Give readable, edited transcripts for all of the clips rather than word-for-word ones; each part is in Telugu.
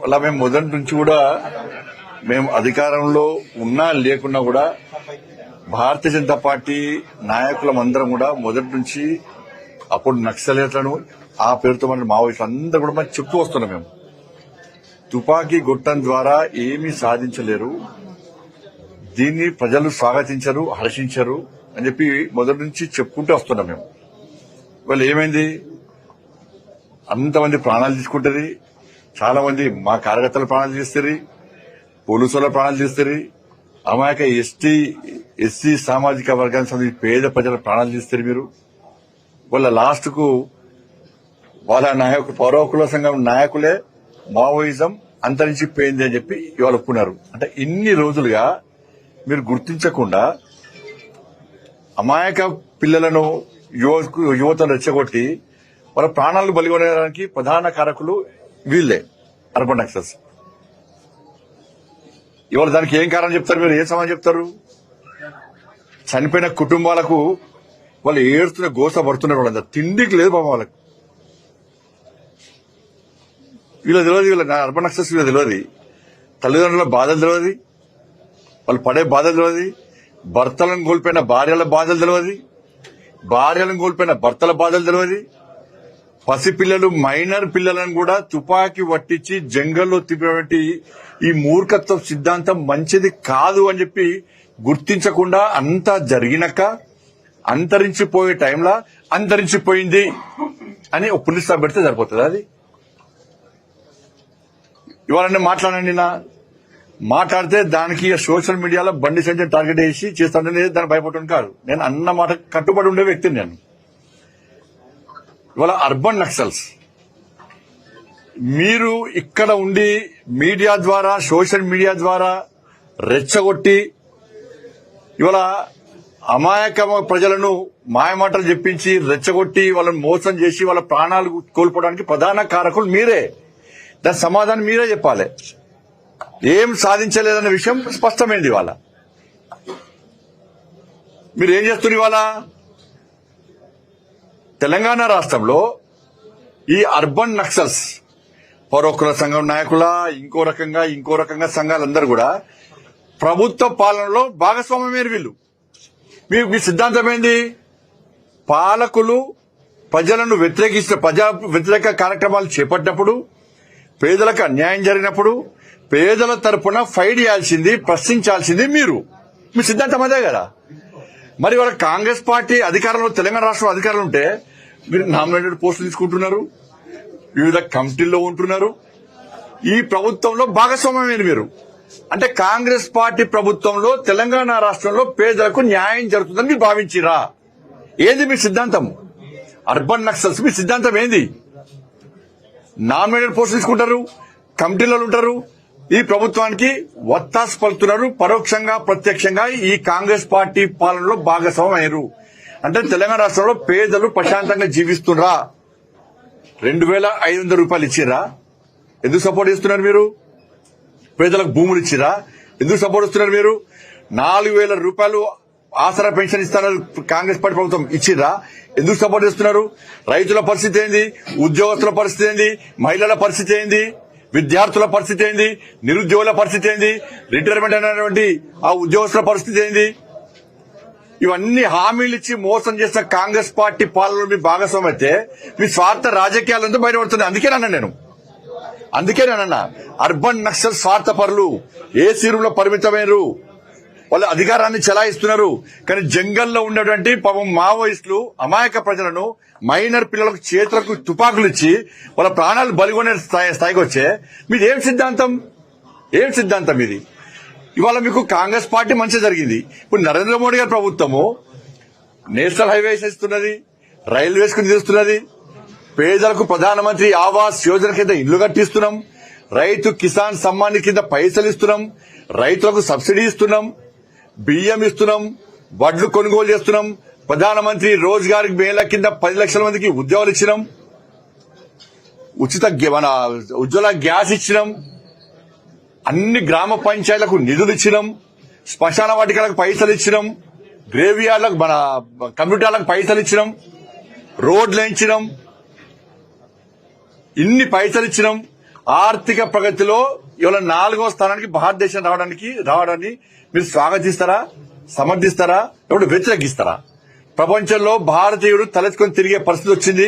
అలా మేము మొదటి నుంచి కూడా మేము అధికారంలో ఉన్నా లేకున్నా కూడా భారతీయ జనతా పార్టీ నాయకులమందరం కూడా మొదటి నుంచి అప్పుడు నక్సలైట్లను ఆ పేరుతో మన మావోయిస్టులు అందరూ కూడా మనం చెప్తూ వస్తున్నాం. మేము తుపాకీ గొట్టం ద్వారా ఏమీ సాధించలేరు, దీన్ని ప్రజలు స్వాగతించరు, హర్షించరు అని చెప్పి మొదటి నుంచి చెప్పుకుంటూ వస్తున్నాం. మేము వాళ్ళు ఏమైంది, అంతమంది ప్రాణాలు తీసుకుంటారు, చాలా మంది మా కార్యకర్తల ప్రాణాలు తీస్తారు, పోలీసుల ప్రాణాలు తీస్తారు, అమాయక ఎస్సీ సామాజిక వర్గానికి సంబంధించి పేద ప్రజల ప్రాణాలు తీస్తారు. మీరు వాళ్ళ లాస్ట్ కు వాళ్ళ నాయకులు పౌరకుల సంఘం నాయకులే మావోయిజం అంతరించిపోయింది అని చెప్పి ఇవాళ ఒప్పుకున్నారు. అంటే ఇన్ని రోజులుగా మీరు గుర్తించకుండా అమాయక పిల్లలను యువతను రెచ్చగొట్టి వాళ్ళ ప్రాణాలను బలిగొనడానికి ప్రధాన కారకులు వీళ్లే, అర్బన్ నక్సల్స్. ఇవాళ దానికి ఏం కారణం చెప్తారు మీరు, ఏం సమాధానం చెప్తారు? చనిపోయిన కుటుంబాలకు వాళ్ళు ఏడుస్తున్న గోస పడుతున్నారు, వాళ్ళంతా తిండికి లేదు పాపం వాళ్ళకు. వీళ్ళ తెలియదు, వీళ్ళ అర్బన్ నక్సల్స్ వీళ్ళ తెలియదు, తల్లిదండ్రుల బాధలు తెలియదు, వాళ్ళు పడే బాధలు తెలియదు, భర్తలను కోల్పోయిన భార్యల బాధలు తెలియదు, భార్యలను కోల్పోయిన భర్తల బాధలు తెలియదు, పసిపిల్లలు మైనర్ పిల్లలను కూడా తుపాకీ పట్టించి జంగల్లో తిప్పినటువంటి ఈ మూర్ఖత్వ సిద్ధాంతం మంచిది కాదు అని చెప్పి గుర్తించకుండా అంతా జరిగినాక అంతరించిపోయే టైంలో అంతరించిపోయింది అని ఒక పులిస్ స్టాప్ పెడితే సరిపోతుంది. అది ఇవాళ మాట్లాడండి, మాట్లాడితే దానికి సోషల్ మీడియాలో బండి సంజయ్ టార్గెట్ చేసి చేస్తానని దాన్ని భయపడటం కాదు. నేను అన్న మాట కట్టుబడి ఉండే వ్యక్తిని నేను. ఇవాళ అర్బన్ నక్సల్స్ మీరు ఇక్కడ ఉండి మీడియా ద్వారా సోషల్ మీడియా ద్వారా రెచ్చగొట్టి ఇవాళ అమాయక ప్రజలను మాయమాటలు చెప్పించి రెచ్చగొట్టి వాళ్ళని మోసం చేసి వాళ్ళ ప్రాణాలు కోల్పోవడానికి ప్రధాన కారకులు మీరే. దాని సమాధానం మీరే చెప్పాలి. ఏం సాధించలేదన్న విషయం స్పష్టమైంది. ఇవాళ మీరు ఏం చేస్తున్నారు? ఇవాళ తెలంగాణ రాష్ట్రంలో ఈ అర్బన్ నక్సల్స్ పౌరకుల సంఘం నాయకుల ఇంకో రకంగా సంఘాలందరూ కూడా ప్రభుత్వ పాలనలో భాగస్వామ్యమైన వీళ్ళు. మీ సిద్ధాంతం ఏంది? పాలకులు ప్రజలను ప్రజా వ్యతిరేక కార్యక్రమాలు చేపట్టినప్పుడు, పేదలకు అన్యాయం జరిగినప్పుడు పేదల తరపున ఫైట్ చేయాల్సింది, ప్రశ్నించాల్సింది మీరు. మీ సిద్ధాంతం అదే కదా. మరి వాళ్ళ కాంగ్రెస్ పార్టీ అధికారంలో, తెలంగాణ రాష్ట్రంలో అధికారంలో ఉంటే మీరు నామినేటెడ్ పోస్టులు తీసుకుంటున్నారు, వివిధ కమిటీల్లో ఉంటున్నారు, ఈ ప్రభుత్వంలో భాగస్వామ్యమైన మీరు. అంటే కాంగ్రెస్ పార్టీ ప్రభుత్వంలో తెలంగాణ రాష్ట్రంలో పేదలకు న్యాయం జరుగుతుందని మీరు భావించిరా? ఏది మీ సిద్ధాంతం? అర్బన్ నక్సల్స్ మీ సిద్ధాంతం ఏంది? నామినేటెడ్ పోస్టులు తీసుకుంటారు, కమిటీలలో ఉంటారు, ఈ ప్రభుత్వానికి వత్తాసు పలుకుతున్నారు, పరోక్షంగా ప్రత్యక్షంగా ఈ కాంగ్రెస్ పార్టీ పాలనలో భాగస్వామ్యం అయ్యారు. అంటే తెలంగాణ రాష్ట్రంలో పేదలు ప్రశాంతంగా జీవిస్తున్నారా? 2,500 రూపాయలు ఇచ్చిరా? ఎందుకు సపోర్ట్ చేస్తున్నారు మీరు? పేదలకు భూములు ఇచ్చిరా? ఎందుకు సపోర్ట్ ఇస్తున్నారు మీరు? 4,000 రూపాయలు ఆసరా పెన్షన్ ఇస్తున్నారు కాంగ్రెస్ పార్టీ ప్రభుత్వం, ఇచ్చిరా? ఎందుకు సపోర్ట్ చేస్తున్నారు? రైతుల పరిస్థితి ఏంది? ఉద్యోగస్తుల పరిస్థితి ఏంది? మహిళల పరిస్థితి ఏంది? విద్యార్థుల పరిస్థితి ఏంది? నిరుద్యోగుల పరిస్థితి ఏంది? రిటైర్మెంట్ అయినటువంటి ఆ ఉద్యోగస్తుల పరిస్థితి ఏంది? ఇవన్నీ హామీలు ఇచ్చి మోసం చేసిన కాంగ్రెస్ పార్టీ పాలనలో మీ భాగస్వామ్యం అయితే మీ స్వార్థ రాజకీయాలంతా బయటపడుతుంది. అందుకేనన్నా అర్బన్ నక్సల్ స్వార్థపరులు ఏసీ రూమ్ లో పరిమితమైనరు, వాళ్ళు అధికారాన్ని చెలాయిస్తున్నారు. కానీ జంగల్లో ఉన్నటువంటి పాపం మావోయిస్టులు అమాయక ప్రజలను, మైనర్ పిల్లలకు చేతులకు తుపాకులు ఇచ్చి వాళ్ళ ప్రాణాలు బలిగొనే స్థాయికి వచ్చే మీది ఏం సిద్ధాంతం ఇది? ఇవాళ మీకు కాంగ్రెస్ పార్టీ మంచి జరిగింది. ఇప్పుడు నరేంద్ర మోడీ గారి ప్రభుత్వము నేషనల్ హైవేస్ ఇస్తున్నది, రైల్వేస్ కు నిలుస్తున్నది, పేదలకు ప్రధానమంత్రి ఆవాస్ యోజన కింద ఇళ్లు కట్టిస్తున్నాం, రైతు కిసాన్ సమ్మాన్ కింద పైసలు ఇస్తున్నాం, రైతులకు సబ్సిడీ ఇస్తున్నాం, బియ్యం ఇస్తున్నాం, వడ్లు కొనుగోలు చేస్తున్నాం, ప్రధానమంత్రి రోజ్గార్ మేళా కింద 10 లక్షల మందికి ఉద్యోగాలు ఇచ్చినాం, ఉచిత ఉజ్వల గ్యాస్ ఇచ్చినాం, అన్ని గ్రామ పంచాయతీలకు నిధులు ఇచ్చినాం, శ్మశాన వాటికలకు పైసలు ఇచ్చినాం, గ్రేవ్ యార్డ్లకు మన కంప్యూటర్లకు పైసలు ఇచ్చినాం, రోడ్లు వేయించినాం, ఇన్ని పైసలు ఇచ్చినాం. ఆర్థిక ప్రగతిలో ఇవాళ 4వ స్థానానికి భారతదేశం రావడాన్ని మీరు స్వాగతిస్తారా, సమర్థిస్తారా, ఎవరు వ్యతిరేకిస్తారా? ప్రపంచంలో భారతీయుడు తలెత్తుకొని తిరిగే పరిస్థితి వచ్చింది.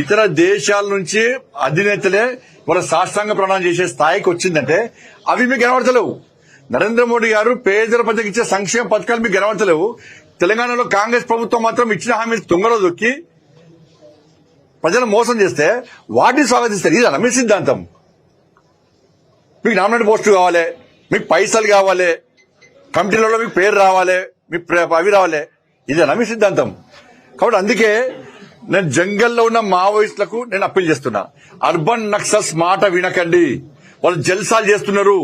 ఇతర దేశాల నుంచి అధినేతలే వాళ్ళ సాష్టాంగ ప్రణాళిక చేసే స్థాయికి వచ్చిందంటే అవి మీకు కనబడతలేవు. నరేంద్ర మోడీ గారు పేదల ప్రజలకు ఇచ్చే సంక్షేమ పథకాలు మీకు కనబడతలేవు. తెలంగాణలో కాంగ్రెస్ ప్రభుత్వం మాత్రం ఇచ్చిన హామీలు తుంగలో దొక్కి ప్రజలను మోసం చేస్తే వాటిని స్వాగతిస్తారు. ఇది మీ సిద్ధాంతం. మీకు నామినేట్ పోస్టులు కావాలి, మీకు పైసలు కావాలి, కమిటీలలో మీకు పేరు రావాలి, మీకు అవి రావాలి. ఇదేనా మీ సిద్ధాంతం? కాబట్టి అందుకే నేను జంగల్లో ఉన్న మావోయిస్టులకు నేను అప్పీల్ చేస్తున్నా. అర్బన్ నక్సల్స్ మాట వినకండి. వాళ్ళు జల్సాలు చేస్తున్నారు,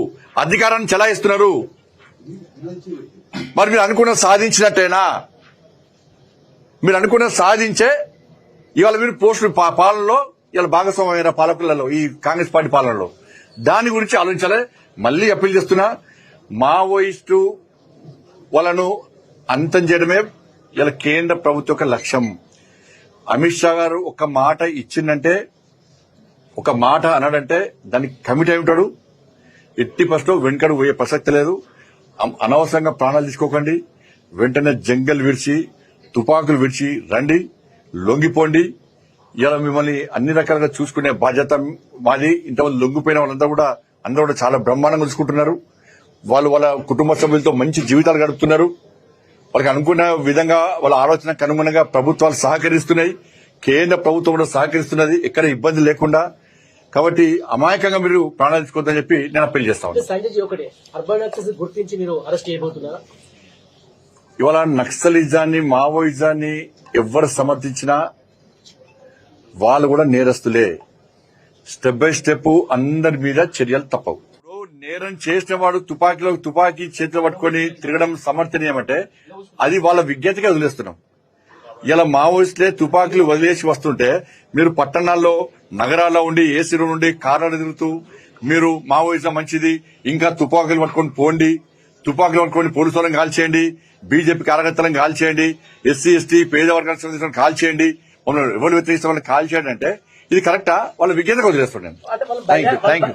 అధికారాన్ని చెలాయిస్తున్నారు. మరి మీరు అనుకున్న సాధించినట్టేనా? మీరు అనుకున్న సాధించే ఇవాళ మీరు పోస్టులు పాలనలో ఇవాళ భాగస్వామ్యమైన పాలకులలో ఈ కాంగ్రెస్ పార్టీ పాలనలో దాని గురించి ఆలోచించాలి. మళ్లీ అప్పీల్ చేస్తున్నా, మావోయిస్టు వాళ్ళను అంతం చేయడమే ఇలా కేంద్ర ప్రభుత్వం యొక్క లక్ష్యం. అమిత్ షా గారు ఒక మాట ఇచ్చిందంటే, ఒక మాట అన్నాడంటే దానికి కమిట్ అయి ఉంటాడు. ఎట్టి పరిస్థితిలో వెనుకడు పోయే ప్రసక్తి లేదు. అనవసరంగా ప్రాణాలు తీసుకోకండి. వెంటనే జంగల్ విడిచి, తుపాకులు విడిచి రండి, లొంగిపోండి. ఇలా మిమ్మల్ని అన్ని రకాలుగా చూసుకునే బాధ్యత మాది. ఇంతమంది లొంగిపోయిన వాళ్ళందరూ కూడా చాలా బ్రహ్మాండంగా చూసుకుంటున్నారు. వాళ్ళు వాళ్ళ కుటుంబ సభ్యులతో మంచి జీవితాలు గడుపుతున్నారు. వాళ్ళకి అనుకున్న విధంగా వాళ్ళ ఆలోచనకు అనుగుణంగా ప్రభుత్వాలు సహకరిస్తున్నాయి. కేంద్ర ప్రభుత్వం కూడా సహకరిస్తున్నది, ఎక్కడ ఇబ్బంది లేకుండా. కాబట్టి అమాయకంగా మీరు ప్రాణాలు తీసుకోవద్దని చెప్పి నేను అప్పీల్ చేస్తాను. ఇవాళ నక్సలిజాన్ని, మావోయిజాన్ని ఎవరు సమర్థించినా వాళ్ళు కూడా నేరస్తులే. స్టెప్ బై స్టెప్ అందరి మీద చర్యలు తప్పవు. నేరం చేసిన వాడు తుపాకీ చేతిలో పట్టుకొని తిరగడం సమర్థనీయమంటే అది వాళ్ళ విజ్ఞతగా వదిలేస్తున్నాం. ఇలా మావోయిస్టులే తుపాకీలు వదిలేసి వస్తుంటే మీరు పట్టణాల్లో, నగరాల్లో ఉండి ఏసీ నుండి కార్లు తిరుగుతూ మీరు మావోయిజం మంచిది, ఇంకా తుపాకీలు పట్టుకొని పోండి, తుపాకీలు పట్టుకొని పోలీసు వాళ్ళని కాల్ చేయండి, బీజేపీ కార్యకర్తలను కాల్ చేయండి, ఎస్సీ ఎస్టీ పేద వర్గానికి సంబంధించిన కాల్ చేయండి, ఎవరు వ్యతిరేకిస్తే వాళ్ళని కాల్ చేయండి అంటే ఇది కరెక్టా? వాళ్ళ విజ్ఞతగా వదిలేస్తున్నాను. Thank you.